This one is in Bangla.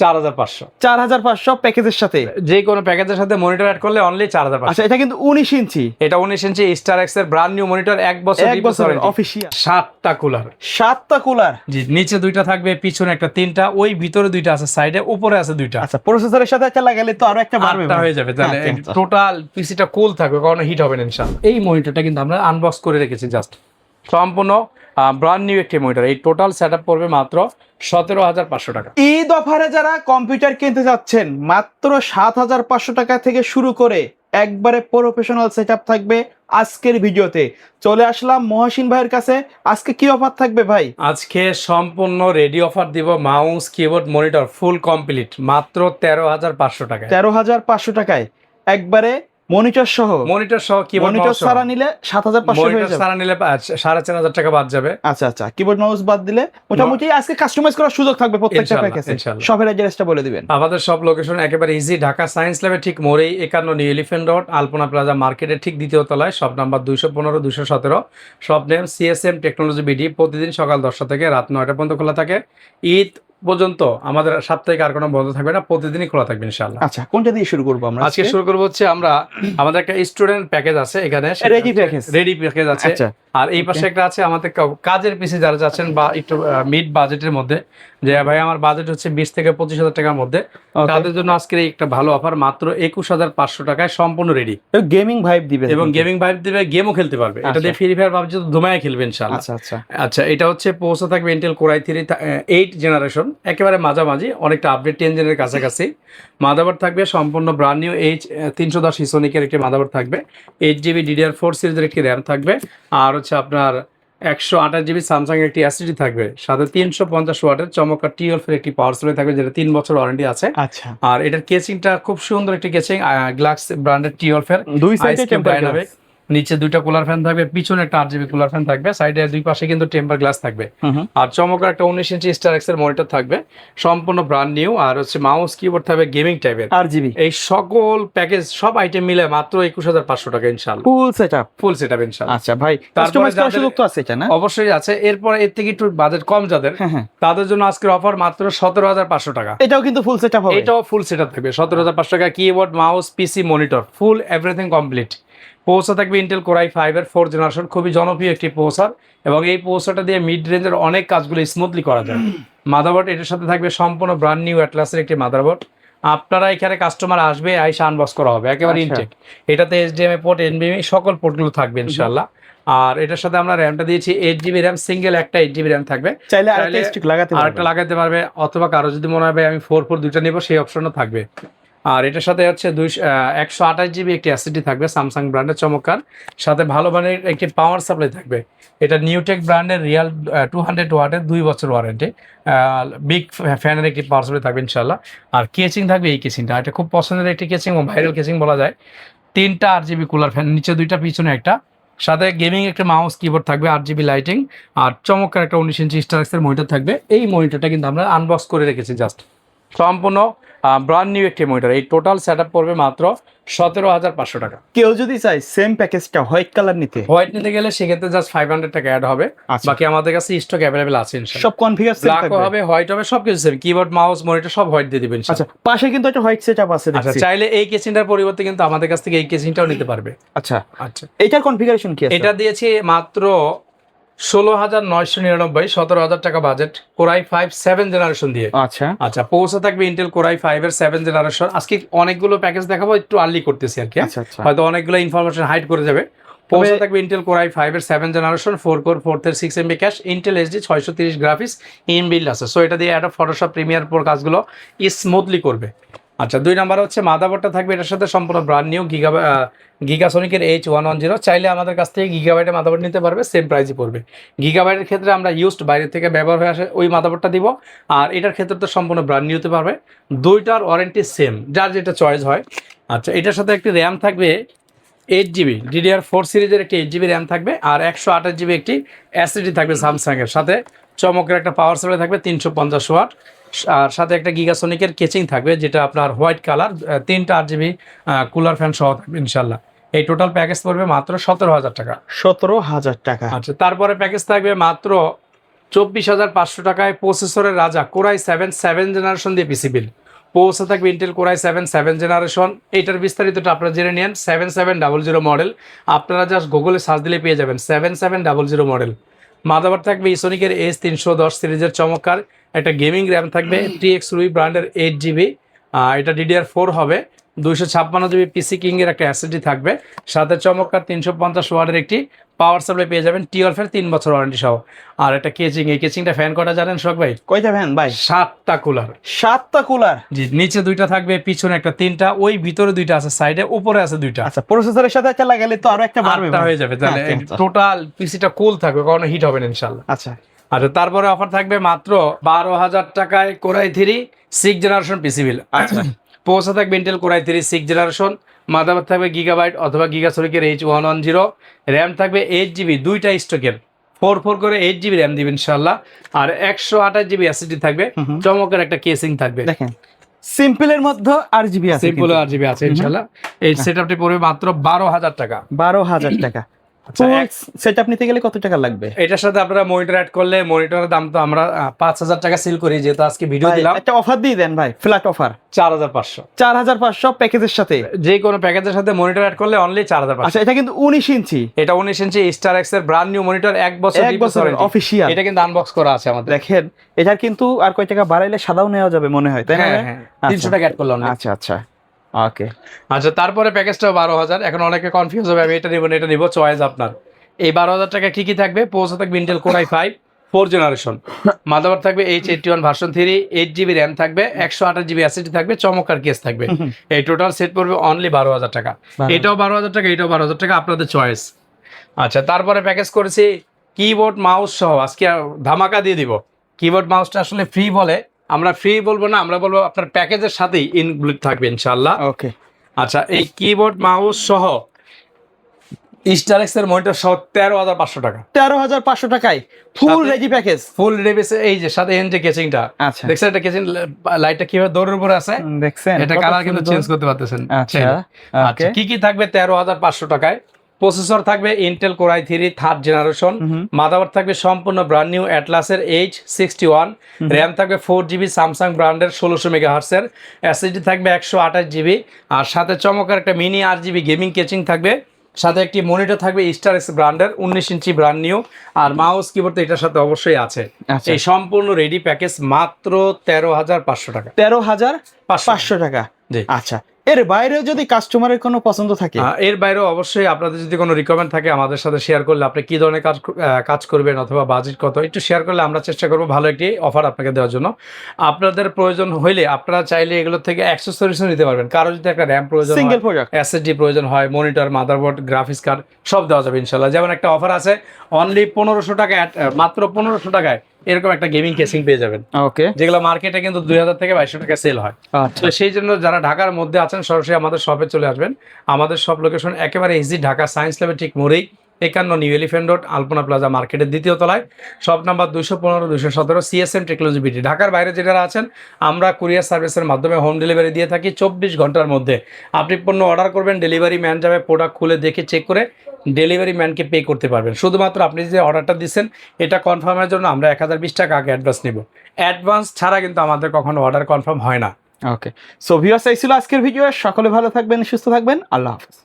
4500। 4500 প্যাকেজের সাথে, যে কোনো প্যাকেজের সাথে মনিটর অ্যাড করলে অনলি 4500। আচ্ছা, এটা কিন্তু 19 ইঞ্চি, এটা 19 ইঞ্চি স্টার এক্স এর ব্র্যান্ড নিউ মনিটর, 1 বছর অফিশিয়াল। 7টা কুলার, 7টা কুলার। জি, নিচে 2টা থাকবে, পিছনে একটা 3টা, ওই ভিতরে 2টা আছে, সাইডে উপরে আছে 2টা। আচ্ছা, প্রসেসরের সাথে একটা লাগালে তো আরো একটা বাড়বে, 8টা হয়ে যাবে, তাহলে টোটাল পিসিটা কুল থাকবে, কোনো হিট হবে না ইনশাআল্লাহ। এই মনিটরটা কিন্তু আমরা আনবক্স করে রেখেছি, জাস্ট সম্পূর্ণ ব্র্যান্ড নিউ একটি মনিটর। এই টোটাল সেটআপ পড়বে মাত্র 17500 টাকা। ঈদ অফারে যারা কম্পিউটার কিনতে যাচ্ছেন, মাত্র 7500 টাকা থেকে শুরু করে একবারে প্রফেশনাল সেটআপ থাকবে আজকের ভিডিওতে। চলে আসলাম মহসিন ভাইয়ের কাছে। আজকে কি অফার থাকবে ভাই? আজকে সম্পূর্ণ রেডি অফার দিব, mouse keyboard monitor full complete মাত্র 13500 টাকায়। 13500 টাকায় একবারে মনিটর সহ কিবোর্ড মনিটর সারা নিলে 7500 হয়ে যাবে। সারা নিলে 4500 টাকা বাদ যাবে। আচ্ছা, কিবোর্ড মাউস বাদ দিলে মোটামুটি আজকে কাস্টমাইজ করার সুযোগ থাকবে প্রত্যেকটা প্যাকেজে। শপের অ্যাড্রেসটা বলে দিবেন। আমাদের সব লোকেশন একেবারে ইজি, ঢাকা সায়েন্স ল্যাবের ঠিক মোড়েই 51 নিউ এলিফ্যান্ট রোড, আলপনা প্লাজা মার্কেটের ঠিক দ্বিতীয় তলায়, shop number 215 217, shop name CSM technology BD. প্রতিদিন সকাল 10টা থেকে রাত 9টা পর্যন্ত খোলা থাকে। ঈদ পর্যন্ত আমাদের সাপ্তাহিক আর কোনো বন্ধ থাকবে না, প্রতিদিনই খোলা থাকবে ইনশাআল্লাহ। আচ্ছা, কোনটা দিয়ে শুরু করব আমরা? আজকে শুরু করব হচ্ছে আমরা আমাদের একটা স্টুডেন্ট প্যাকেজ আছে এখানে, রেডি প্যাকেজ আছে। আর এই পাশে একটা আছে আমাদের কাজের পিসি যারা যাচ্ছেন বা একটু মিড বাজেটের মধ্যে, যে ভাই আমার বাজেট হচ্ছে 20 থেকে 25,000 টাকার মধ্যে, তাদের জন্য আজকের একটা ভালো অফার, মাত্র 21500 টাকায় সম্পূর্ণ রেডি। গেমিং ভাইব দিবে, এবং গেমিং ভাইব দিবে, গেমও খেলতে পারবে। এটা দিয়ে ফ্রি ফায়ার পাবজি তো ধুমায় খেলবে ইনশাআল্লাহ। আচ্ছা, এটা হচ্ছে প্রসেসর থাকবে ইন্টেল কোর i3 8 জেনারেশন, একেবারে মাঝামাঝি, অনেকটা আপডেট 10 জেনের কাছাকাছি। মাদারবোর্ড থাকবে সম্পূর্ণ ব্র্যান্ড নিউ H310 ইসোনিকের একটি মাদারবোর্ড থাকবে, 8GB DDR4 সিরিজের একটি র্যাম থাকবে, আর হচ্ছে আপনার 128GB স্যামসাং এর একটি এসএসডি থাকবে, সাথে 350 ওয়াটের চমৎকার টি12 এর একটি পাওয়ার সাপ্লাই থাকবে, যেটা 3 বছর ওয়ারেন্টি আছে। আচ্ছা, আর এটার কেসিংটা খুব সুন্দর একটি কেসিং, গ্লাক্স ব্র্যান্ডের টি12 এর, দুই সাইডে টেম্পার গ্লাস, নিচে 2টা কুলার ফ্যান থাকবে, পিছনে একটা 8GB কুলার ফ্যান থাকবে, সাইডে দুই পাশে কিন্তু টেম্পার গ্লাস থাকবে। আর চমৎকার একটা 19 ইঞ্চি স্টার এক্স এর মনিটর থাকবে, সম্পূর্ণ ব্র্যান্ড নিউ। আর হচ্ছে মাউস কিবোর্ড থাকবে গেমিং টাইপের RGB। এই সকল প্যাকেজ সব আইটেম মিলে মাত্র 21500 টাকা ইনশাআল্লাহ, ফুল সেটআপ ইনশাআল্লাহ। আচ্ছা ভাই, কাস্টমাইজ করার সুযোগ তো আছে এটা না? অবশ্যই আছে। এরপরে এর থেকে একটু বাজেট কম যাদের, তাদের জন্য আজকের অফার মাত্র 17500 টাকা। এটাও কিন্তু ফুল সেটআপ হবে, এটাও ফুল সেটআপ থাকবে 17500 টাকা। Keyboard mouse PC monitor full everything complete. Processor থাকবে ইন্টেল কোর i5 এর 4 জেনারেশন, খুবই জনপ্রিয় একটি প্রসেসর, এবং এই প্রসেসরটা দিয়ে মিড রেঞ্জের অনেক কাজগুলো স্মুথলি করা যায়। মাদারবোর্ড এটার সাথে থাকবে সম্পূর্ণ ব্র্যান্ড নিউ অ্যাটলাসের একটি মাদারবোর্ড। আপনারা এখানে কাস্টমার আসবে, আইসা আনবক্স করা হবে, একেবারে ইনটেক। এটাতে HDMI পোর্ট, NVMe সকল পোর্টগুলো থাকবে ইনশাআল্লাহ। আর এটার সাথে আমরা র্যামটা দিয়েছি 8GB র্যাম, সিঙ্গেল একটা 8GB র্যাম থাকবে, চাইলে আরেকটা লাগাতে পারবে, অথবা কারো যদি মনে হবে আমি 4 দুইটা নেব, সেই অপশনও থাকবে। আর এটার সাথে হচ্ছে 128GB একটি এসএসডি থাকবে, স্যামসাং ব্র্যান্ডের চমৎকার, সাথে ভালো মানের একটি পাওয়ার সাপ্লাই থাকবে। এটা নিউটেক ব্র্যান্ডের রিয়াল 200 ওয়াটের 2 বছর ওয়ারেন্টি, বিগ ফ্যানের একটি পাওয়ার সাপ্লাই থাকবে ইনশাআল্লাহ। আর কেচিং থাকবে, এই কেচিংটা এটা খুব পছন্দের একটি কেচিং, ভাইরাল কেচিং বলা যায়। 3টা RGB কুলার ফ্যান, নিচে 2টা পিছনে একটা, সাথে গেমিং একটা মাউস কিবোর্ড থাকবে, 8GB লাইটিং, আর চমৎকার একটা 19 ইঞ্চি স্টার এক্সের মনিটর থাকবে। এই মনিটরটা কিন্তু আমরা আনবক্স করে রেখেছি, জাস্ট সম্পূর্ণ ব্র্যান্ড নিউ একটি মনিটর। এই টোটাল সেটআপ পড়বে মাত্র 17500 টাকা। কেউ যদি চায় সেম প্যাকেজটা হোয়াইট কালার নিতে গেলে সেক্ষেত্রে জাস্ট 500 টাকা অ্যাড হবে। বাকি আমাদের কাছে স্টক অ্যাভেলেবল আছে ইনশাআল্লাহ। সব কনফিগার সেম থাকবে, ব্ল্যাক হবে, হোয়াইট হবে, সবকিছু সেম, কিবোর্ড মাউস মনিটর সব হোয়াইট দিয়ে দিবেন ইনশাআল্লাহ। আচ্ছা, পাশে কিন্তু একটা হোয়াইট সেটআপ আছে দেখছি। আচ্ছা, চাইলে এই কেসিংটার পরিবর্তে কিন্তু আমাদের কাছ থেকে এই কেসিংটাও নিতে পারবে। আচ্ছা, এটার কনফিগারেশন কি আছে? এটা দিয়েছি মাত্র 16999, 17000 টাকা বাজেট, কোর i5 7 জেনারেশন দিয়ে। আচ্ছা, প্রসেসর থাকবে ইন্টেল কোর i5 এর 7 জেনারেশন। আজকে অনেকগুলো প্যাকেজ দেখাবো, একটু আর্লি করতেছি আর কি, হয়তো অনেকগুলো ইনফরমেশন হাইড করে যাবে। প্রসেসর থাকবে ইন্টেল কোর i5 এর 7 generation, 4 core 4/6 MB cash, Intel HD 630 graphics inbuilt আছে। সো এটা দিয়ে একটা ফটোশপ প্রিমিয়ার পর কাজগুলো স্মুথলি করবে। আচ্ছা, 2 নাম্বার হচ্ছে মাদারবোর্ডটা থাকবে এটার সাথে সম্পূর্ণ ব্র্যান্ড নিউ গিগাসনিকের H110। চাইলে আমাদের কাছ থেকে গিগাবাইটের মাদারবোর্ড নিতে পারবে, সেম প্রাইসই পড়বে। গিগাবাইটের ক্ষেত্রে আমরা ইউজড বাইরে থেকে ব্যবহার হয়ে আসে ওই মাদারবোর্ডটা দিব, আর এটার ক্ষেত্রে তো সম্পূর্ণ ব্র্যান্ড নিউ হতে পারবে। দুইটার ওয়ারেন্টি সেম, যার যেটা চয়েস হয়। আচ্ছা, এটার সাথে একটি র্যাম থাকবে 8GB DDR4 সিরিজের একটি 8GB র্যাম থাকবে, আর 128GB একটি এসএসডি থাকবে স্যামসাং এর, সাথে চমকের একটা পাওয়ার সাপ্লাই থাকবে 350 ওয়াট, আর সাথে একটা গিগাসনিকের কেচিং থাকবে, যেটা আপনার হোয়াইট কালার, 3টা RGB কুলার ফ্যান সহ থাকবে ইনশাআল্লাহ। এই টোটাল প্যাকেজ পড়বে মাত্র 17000 টাকা। 17000 টাকা। আচ্ছা, তারপরে প্যাকেজ থাকবে মাত্র 24,500 টাকায় প্রসেসরের রাজা কোরাই 7 জেনারেশন দিয়ে পিসি বিল। পৌঁছে থাকবে ইন্টেল কোরাই 7 জেনারেশন। এইটার বিস্তারিতটা আপনারা জেনে নিন। 7700 মডেল, আপনারা জাস্ট গুগলে সার্চ দিলে পেয়ে যাবেন 7700 মডেল। মাদারবোর্ড থাকবে ইসোনিকের S310 সিরিজের চমৎকার একটা গেমিং র্যাম থাকবে TX রুই ব্র্যান্ডের 8GB, এটা DDR4 হবে। 256GB পিসি কিং এর একটা SSD থাকবে, সাথে চমৎকার 350 ওয়াটের একটি পাওয়ার সাপ্লাই পেয়ে যাবেন 12 এর 3 বছর ওয়ারেন্টি সহ। আর একটা কেচিং, এই কেচিংটা ফ্যান কটা জানেন শখ ভাই? কয়টা ফ্যান ভাই? 7টা কুলার। 7টা কুলার? জি, নিচে 2টা থাকবে, পিছনে একটা 3টা, ওই ভিতরে 2টা আছে, সাইডে উপরে আছে 2টা। আচ্ছা, প্রসেসরের সাথে একটা লাগালে তো আরো একটা বাড়বে, 8টা হয়ে যাবে, তাহলে আচ্ছা। টোটাল পিসিটা কুল থাকবে, কোনো হিট হবে না ইনশাআল্লাহ। আচ্ছা আচ্ছা, তারপরে অফার থাকবে মাত্র 12,000 টাকায় কোরাই 3 6 জেনারেশন পিসি বিল। আচ্ছা। পৌঁছে থাকবে ইন্টেল কোরাই 3 6 জেনারেশন। মাদারবোর্ড থাকবে গিগাবাইট অথবা গিগাসরিকের H110, র্যাম থাকবে 8GB, 2টা স্টকের 4 করে 8GB র্যাম দিবেন ইনশাআল্লাহ। আর 128GB SSD থাকবে, চমকের একটা কেসিং থাকবে। দেখেন সিম্পলের মধ্যে RGB আছে, সিম্পল RGB আছে ইনশাআল্লাহ। এই সেটআপটি পড়বে মাত্র 12,000 টাকা। 12,000 টাকা। আচ্ছা, সেটআপ নিতে গেলে কত টাকা লাগবে? এটার সাথে আপনারা মনিটর অ্যাড করলে মনিটরের দাম তো আমরা 5,000 টাকা সেল করি, যেহেতু আজকে ভিডিও দিলাম। একটা অফার দিয়ে দেন ভাই, ফ্ল্যাট অফার 4,500। 4,500 প্যাকেজের সাথে, যে কোনো প্যাকেজের সাথে মনিটর অ্যাড করলে অনলি 4,500। আচ্ছা, এটা কিন্তু 19 ইঞ্চি, এটা 19 ইঞ্চি স্টার এক্স এর ব্র্যান্ড নিউ মনিটর, 1 বছর অফিশিয়াল। এটা কিন্তু আনবক্স করা আছে আমাদের। দেখেন এটার কিন্তু আর কয় টাকা বাড়াইলে সাদাও নেওয়া যাবে মনে হয়, তাই না? হ্যাঁ, 300 টাকা অ্যাড করলাম। আচ্ছা আচ্ছা, ওকে। আচ্ছা, তারপরে প্যাকেজটা 12,000। এখন অনেকে কনফিউজ হবে, আমি এটা নিব না এটা নিব, চয়েস আপনার। এই 12,000 টাকা কি কি থাকবে? পৌঁছে থাকবে ইন্টেল কোরাই 5 4 জেনারেশন। মাদারবোর্ড থাকবে H81 ভার্সন 3, 8GB র্যাম থাকবে, 128GB SSD থাকবে, চমৎকার কেস থাকবে। এই টোটাল সেট পড়বে অনলি 12,000 টাকা। এটাও 12,000 টাকা, এটাও 12,000 টাকা, আপনাদের চয়েস। আচ্ছা, তারপরে প্যাকেজ করেছি কিবোর্ড মাউস সহ, আজকে ধামাকা দিয়ে দিব। কিবোর্ড মাউসটা আসলে ফ্রি বলে, আমরা ফ্রি বলবো না, আমরা বলবো আপনার প্যাকেজের সাথেই ইনক্লুড থাকবে ইনশাআল্লাহ। ওকে। আচ্ছা, এই কিবোর্ড মাউস সহ স্টার এক্স এর মনিটর সহ 13,500 টাকা। 13,500 টাকায় full ready package, full ready. এই যে সাথে এন যে কেচিংটা, আচ্ছা দেখছেন এটা কেচিং লাইটটা কিভাবে দৌড়ের উপরে আছে, দেখছেন? এটা কালার কিন্তু চেঞ্জ করতে পারতেছেন। আচ্ছা, আচ্ছা, কি কি থাকবে 13,500 টাকায়? প্রসেসর থাকবে Intel core i 3 3rd generation. Motherboard থাকবে সম্পূর্ণ ব্র্যান্ড নিউ অ্যাটলাসের H61, র্যাম থাকবে 4GB স্যামসাং ব্র্যান্ডের 1600 মেগাহার্টসের, SSD থাকবে 128GB, আর সাথে চমৎকার একটা মিনি RGB গেমিং কেচিং থাকবে, সাথে একটি মনিটর থাকবে স্টার এক্স ব্র্যান্ডের 19 ইঞ্চি ব্র্যান্ড নিউ, আর মাউস কিবোর্ড তো এটার সাথে অবশ্যই আছে। এই সম্পূর্ণ রেডি প্যাকেজ মাত্র 13,500 টাকা। 13,500 টাকা। আচ্ছা, এর বাইরেও যদি কাস্টমারের কোনো পছন্দ থাকে, এর বাইরেও অবশ্যই আপনাদের যদি কোনো রিকমেন্ড থাকে আমাদের সাথে শেয়ার করলে, আপনি কি ধরনের কাজ করবেন অথবা বাজেট কত, একটু শেয়ার করলে আমরা চেষ্টা করবো ভালো একটি অফার আপনাকে দেওয়ার জন্য। আপনাদের প্রয়োজন হইলে আপনারা চাইলে এগুলো থেকে অ্যাক্সেসরিজও নিতে পারবেন। কারো যদি একটা র্যাম প্রয়োজন সিঙ্গেল হয়, প্রোডাক্ট SSD প্রয়োজন হয়, মনিটর, মাদারবোর্ড, গ্রাফিক্স কার্ড সব দেওয়া যাবে ইনশাল্লাহ। যেমন একটা অফার আছে অনলি 1500 টাকা, মাত্র 1500 টাকায় এরকম একটা গেমিং কেসিং পেয়ে যাবেন। ওকে, যেগুলো মার্কেটে কিন্তু 2,000 থেকে 2,200 টাকা সেল হয়। তো সেই জন্য যারা ঢাকার মধ্যে আছেন সরাসরি আমাদের শপে চলে আসবেন। আমাদের শপ লোকেশন একেবারে ইজি, ঢাকা সায়েন্স ল্যাবের ঠিক মোড়েই, 51 নিউ এলিফ্যান্ট রোড, আলপনা প্লাজা মার্কেটের 2য় তলায়, শপ নাম্বার 215 217, CSM টেকনোলজি বিটি। ঢাকার বাইরে যারা আছেন আমরা কুরিয়ার সার্ভিসের মাধ্যমে হোম ডেলিভারি দিয়ে থাকি 24 ঘন্টার মধ্যে। আপনি পণ্য অর্ডার করবেন, ডেলিভারি ম্যান যাবে, প্রোডাক্ট খুলে দেখে চেক করে ডেলিভারি ম্যানকে পে করতে পারবেন। শুধুমাত্র আপনি যে অর্ডারটা দিচ্ছেন এটা কনফার্মের জন্য আমরা 1,020 টাকা আগে অ্যাডভান্স নেব। অ্যাডভান্স ছাড়া কিন্তু আমাদের কখনো অর্ডার কনফার্ম হয় না। ওকে। সো ভিউয়ার্স, এই ছিল আজকের ভিডিও। সকলে ভালো থাকবেন, সুস্থ থাকবেন, আল্লাহ হাফেজ।